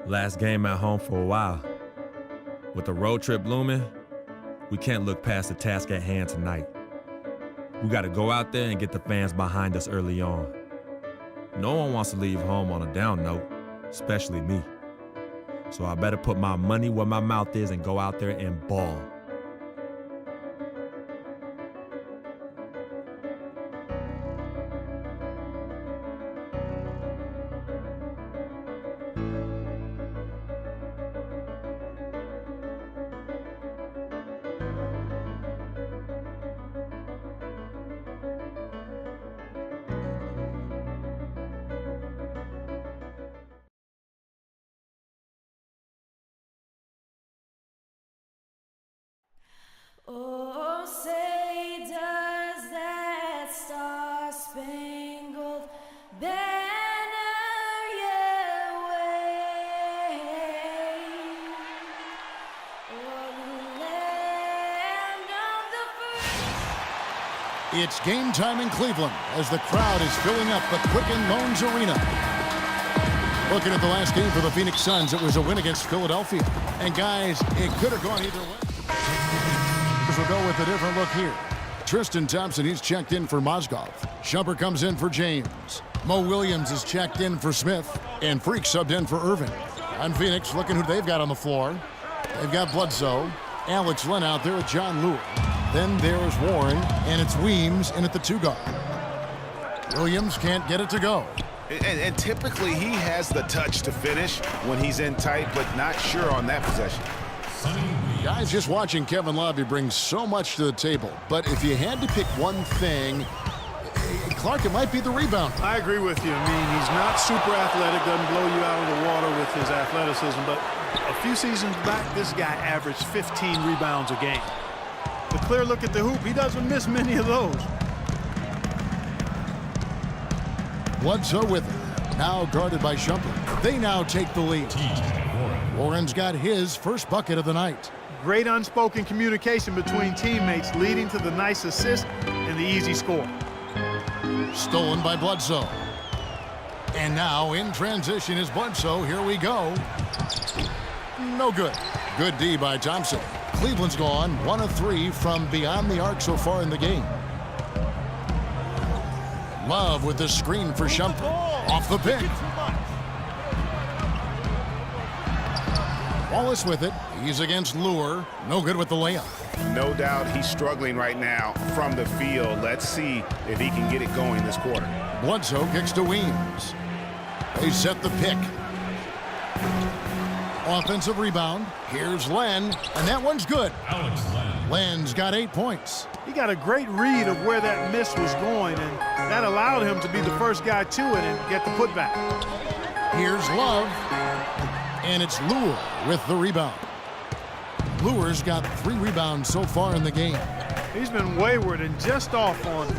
Last game at home for a while. With the road trip looming, we can't look past the task at hand tonight. We got to go out there and get the fans behind us early on. No one wants to leave home on a down note, especially me. So I better put my money where my mouth is and go out there and ball. Oh, say does that star-spangled banner yet wave o'er the land of the free? It's game time in Cleveland as the crowd is filling up the Quicken Loans Arena. Looking at the last game for the Phoenix Suns, it was a win against Philadelphia. And guys, it could have gone either way. We'll go with a different look here. Tristan Thompson, he's checked in for Mozgov. Shumpert comes in for James. Mo Williams is checked in for Smith. And Freak subbed in for Irving. On Phoenix, looking who they've got on the floor. They've got Bledsoe. Alex Len out there with John Lewis. Then there's Warren, and it's Weems in at the 2 guard. Williams can't get it to go. And typically he has the touch to finish when he's in tight, but not sure on that possession. Guys, just watching Kevin Love, he brings so much to the table. But if you had to pick one thing, Clark, it might be the rebound. I agree with you. I mean, he's not super athletic, doesn't blow you out of the water with his athleticism, but a few seasons back, this guy averaged 15 rebounds a game. The clear look at the hoop, he doesn't miss many of those. Bledsoe with it. Now guarded by Shumpert. They now take the lead. Warren's got his first bucket of the night. Great unspoken communication between teammates, leading to the nice assist and the easy score. Stolen by Bledsoe. And now in transition is Bledsoe. Here we go. No good. Good D by Thompson. Cleveland's gone 1 of 3 from beyond the arc so far in the game. Love with the screen for Shumpert. Off the pick. Wallace with it. He's against Lure. No good with the layup. No doubt he's struggling right now from the field. Let's see if he can get it going this quarter. Bledsoe kicks to Weems. They set the pick. Offensive rebound. Here's Len, and that one's good. Len's got 8 points. He got a great read of where that miss was going, and that allowed him to be the first guy to it and get the putback. Here's Love, and it's Lure with the rebound. Lure's got 3 rebounds so far in the game. He's been wayward and just off on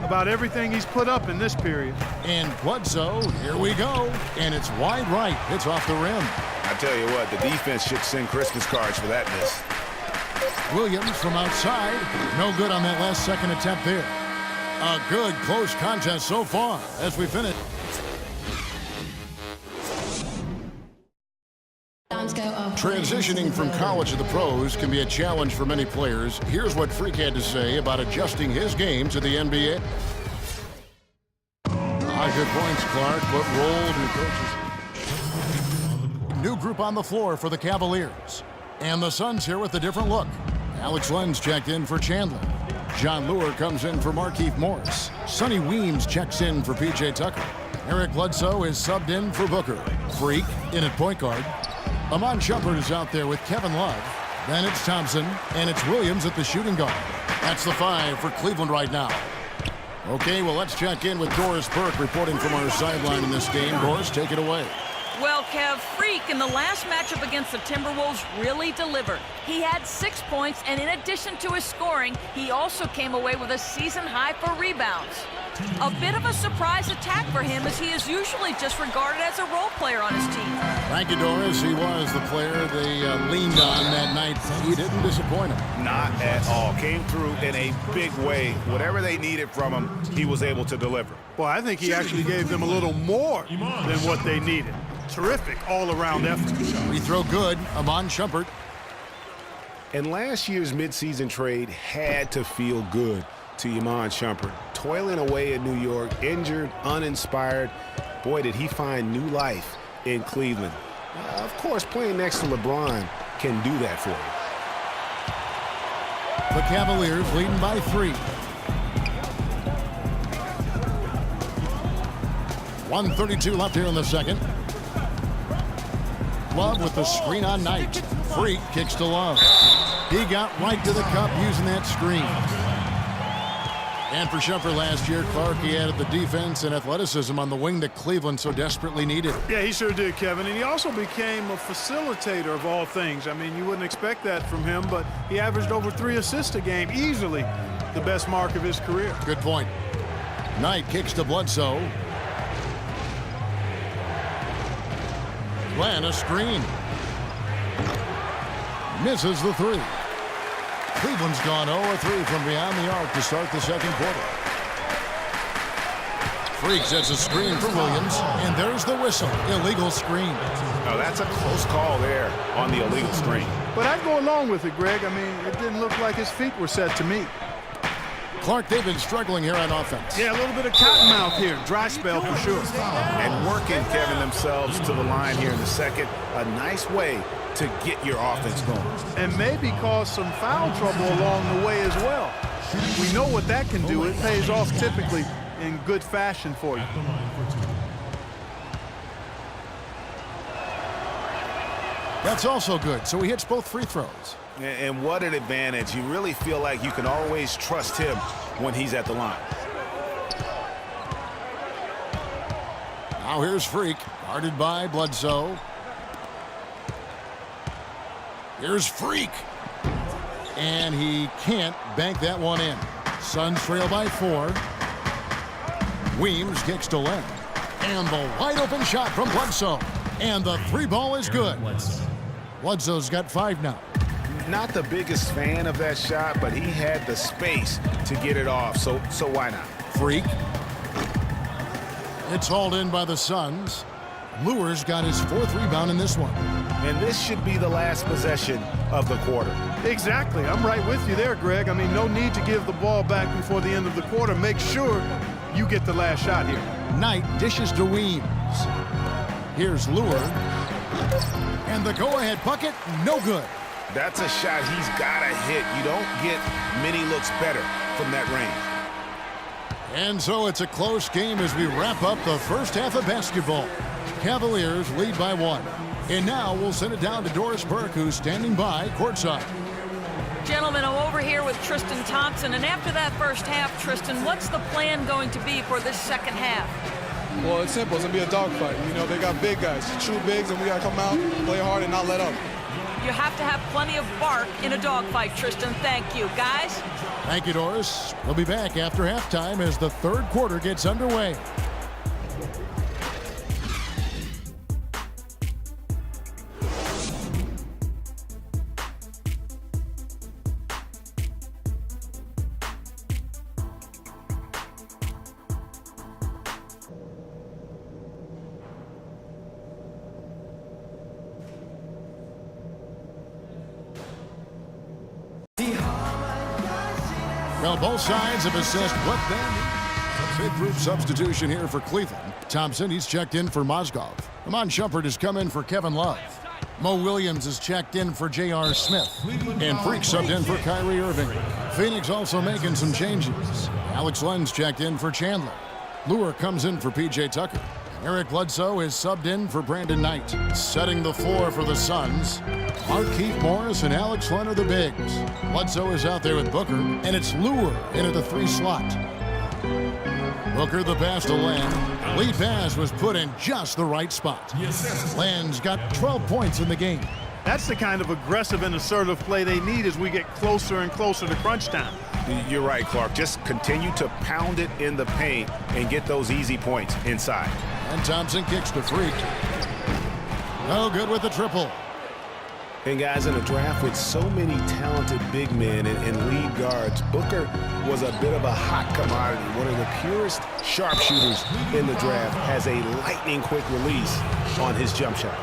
about everything he's put up in this period. And Bledsoe, here we go, and it's wide right. It's off the rim. I tell you what, the defense should send Christmas cards for that miss. Williams from outside. No good on that last second attempt there. A good close contest so far as we finish. Transitioning from college to the pros can be a challenge for many players. Here's what Freak had to say about adjusting his game to the NBA. Good points, Clark, but rolled new coaches. New group on the floor for the Cavaliers. And the Suns here with a different look. Alex Len's checked in for Chandler. John Lure comes in for Markieff Morris. Sonny Weems checks in for P.J. Tucker. Eric Bledsoe is subbed in for Booker. Freak in at point guard. Amon Shumpert is out there with Kevin Love. Then it's Thompson, and it's Williams at the shooting guard. That's the 5 for Cleveland right now. Okay, well, let's check in with Doris Burke reporting from our sideline in this game. Doris, take it away. Well, Kev, Freak in the last matchup against the Timberwolves really delivered. He had 6 points, and in addition to his scoring, he also came away with a season high for rebounds. A bit of a surprise attack for him, as he is usually just regarded as a role player on his team. Thank you, Doris. He was the player they leaned on that night. He didn't disappoint him. Not at all. Came through in a big way. Whatever they needed from him, he was able to deliver. Well, I think he actually gave them a little more than what they needed. Terrific all-around effort. Free throw good. Iman Shumpert. And last year's midseason trade had to feel good to Iman Shumpert. Toiling away in New York, injured, uninspired. Boy, did he find new life in Cleveland. Of course, playing next to LeBron can do that for you. The Cavaliers leading by 3. 1:32 left here in the second. Love with the screen on Knight. Freak kicks to Love. He got right to the cup using that screen. And for Shumpert last year, Clark, he added the defense and athleticism on the wing that Cleveland so desperately needed. Yeah, he sure did, Kevin. And he also became a facilitator of all things. I mean, you wouldn't expect that from him, but he averaged over 3 assists a game, easily the best mark of his career. Good point. Knight kicks to Bledsoe. Glenn, a screen. Misses the 3. Cleveland's gone 0-3 from beyond the arc to start the second quarter. Freak sets a screen for Williams, and there's the whistle. Illegal screen. Oh, that's a close call there on the illegal screen. But I'd go along with it, Greg. I mean, it didn't look like his feet were set to me. Clark, they've been struggling here on offense. Yeah, a little bit of cottonmouth here. Dry spell for sure. And working, Kevin, themselves to the line here in the second. A nice way to get your offense going. And maybe cause some foul trouble along the way as well. We know what that can do. It pays off typically in good fashion for you. That's also good. So he hits both free throws. And what an advantage. You really feel like you can always trust him when he's at the line. Now here's Freak, guarded by Bledsoe. Here's Freak. And he can't bank that one in. Suns trail by 4. Weems kicks to Len. And the wide open shot from Bledsoe. And the 3 ball is good. Bledsoe's got 5 now. Not the biggest fan of that shot, but he had the space to get it off, so why not? Freak. It's hauled in by the Suns. Luer's got his 4th rebound in this one. And this should be the last possession of the quarter. Exactly. I'm right with you there, Greg. I mean, no need to give the ball back before the end of the quarter. Make sure you get the last shot here. Knight dishes to Weems. Here's Luer. And the go-ahead bucket, no good. That's a shot he's got to hit. You don't get many looks better from that range. And so it's a close game as we wrap up the first half of basketball. Cavaliers lead by 1. And now we'll send it down to Doris Burke, who's standing by courtside. Gentlemen, I'm over here with Tristan Thompson, and after that first half, Tristan, what's the plan going to be for this second half? Well, it's simple. It's going to be a dogfight. You know, they got big guys, true bigs, and we got to come out, play hard, and not let up. You have to have plenty of bark in a dogfight, Tristan. Thank you. Guys? Thank you, Doris. We'll be back after halftime as the third quarter gets underway. Well, both sides have assessed what they need. Big group substitution here for Cleveland. Thompson, he's checked in for Mozgov. Iman Shumpert has come in for Kevin Love. Mo Williams is checked in for J.R. Smith. And Freak subbed in for Kyrie Irving. Phoenix also making some changes. Alex Len's checked in for Chandler. Luer comes in for P.J. Tucker. Eric Bledsoe is subbed in for Brandon Knight. Setting the floor for the Suns, Markieff Morris and Alex Len are the bigs. Bledsoe is out there with Booker, and it's Luer in at the 3 slot. Booker the pass to Len. Lead pass was put in just the right spot. Len's got 12 points in the game. That's the kind of aggressive and assertive play they need as we get closer and closer to crunch time. You're right, Clark. Just continue to pound it in the paint and get those easy points inside. And Thompson kicks to Freak. No good with the triple. And guys, in a draft with so many talented big men and lead guards, Booker was a bit of a hot commodity. One of the purest sharpshooters in the draft, has a lightning quick release on his jump shot.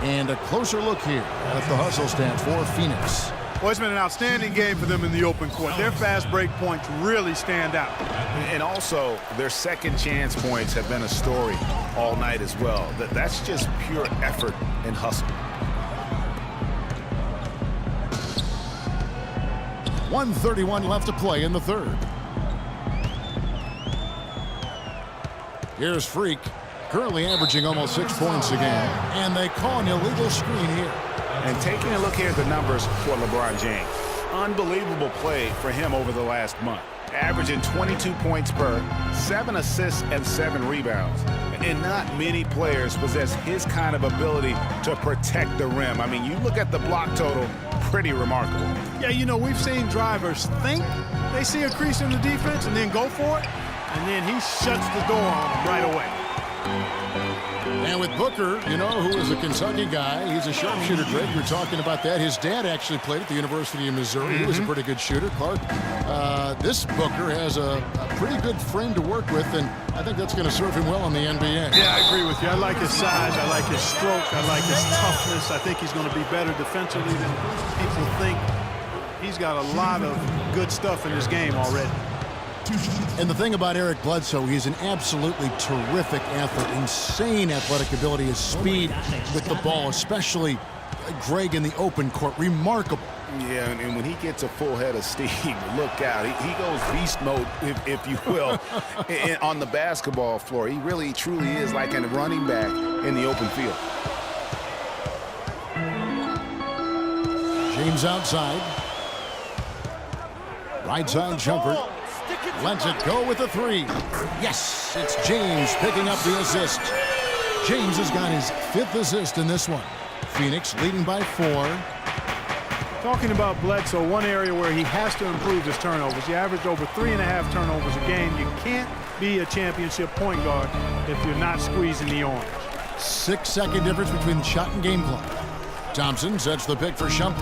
And a closer look here at the hustle stats for Phoenix. Well, it's been an outstanding game for them in the open court. Their fast break points really stand out. And also, their second chance points have been a story all night as well. That's just pure effort and hustle. 1:31 left to play in the third. Here's Freak, currently averaging almost 6 points a game. And they call an illegal screen here. And taking a look here at the numbers for LeBron James. Unbelievable play for him over the last month. Averaging 22 points per, 7 assists and 7 rebounds. And not many players possess his kind of ability to protect the rim. I mean, you look at the block total, pretty remarkable. Yeah, you know, we've seen drivers think they see a crease in the defense and then go for it, and then he shuts the door on them right away. And with Booker, you know, who is a Kentucky guy, he's a sharpshooter, Greg. You're talking about that. His dad actually played at the University of Missouri. He was a pretty good shooter, Clark. This Booker has a pretty good frame to work with, and I think that's going to serve him well in the NBA. Yeah, I agree with you. I like his size. I like his stroke. I like his toughness. I think he's going to be better defensively than people think. He's got a lot of good stuff in his game already. And the thing about Eric Bledsoe, he's an absolutely terrific athlete, insane athletic ability, his speed with the ball, especially Greg in the open court, remarkable. Yeah, and when he gets a full head of steam, look out. He goes beast mode, if you will, on the basketball floor. He really, truly is like a running back in the open field. James outside. Right side jumper. Lets it go with a three. Yes, it's James picking up the assist. James has got his 5th assist in this one. Phoenix leading by 4. Talking about Bledsoe, one area where he has to improve his turnovers. He averaged over 3.5 turnovers a game. You can't be a championship point guard if you're not squeezing the orange. 6-second difference between the shot and game clock. Thompson sets the pick for Shumpert.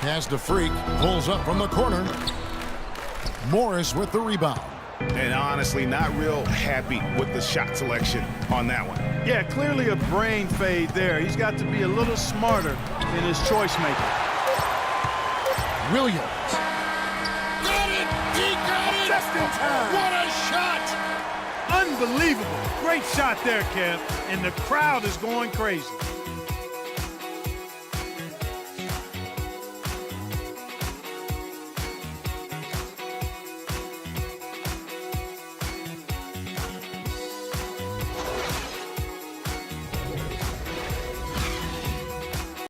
Pass to Freak, pulls up from the corner. Morris with the rebound. And honestly, not real happy with the shot selection on that one. Yeah, clearly a brain fade there. He's got to be a little smarter in his choice making. Williams. Got it! He got it! Just in time. What a shot! Unbelievable. Great shot there, Kev. And the crowd is going crazy.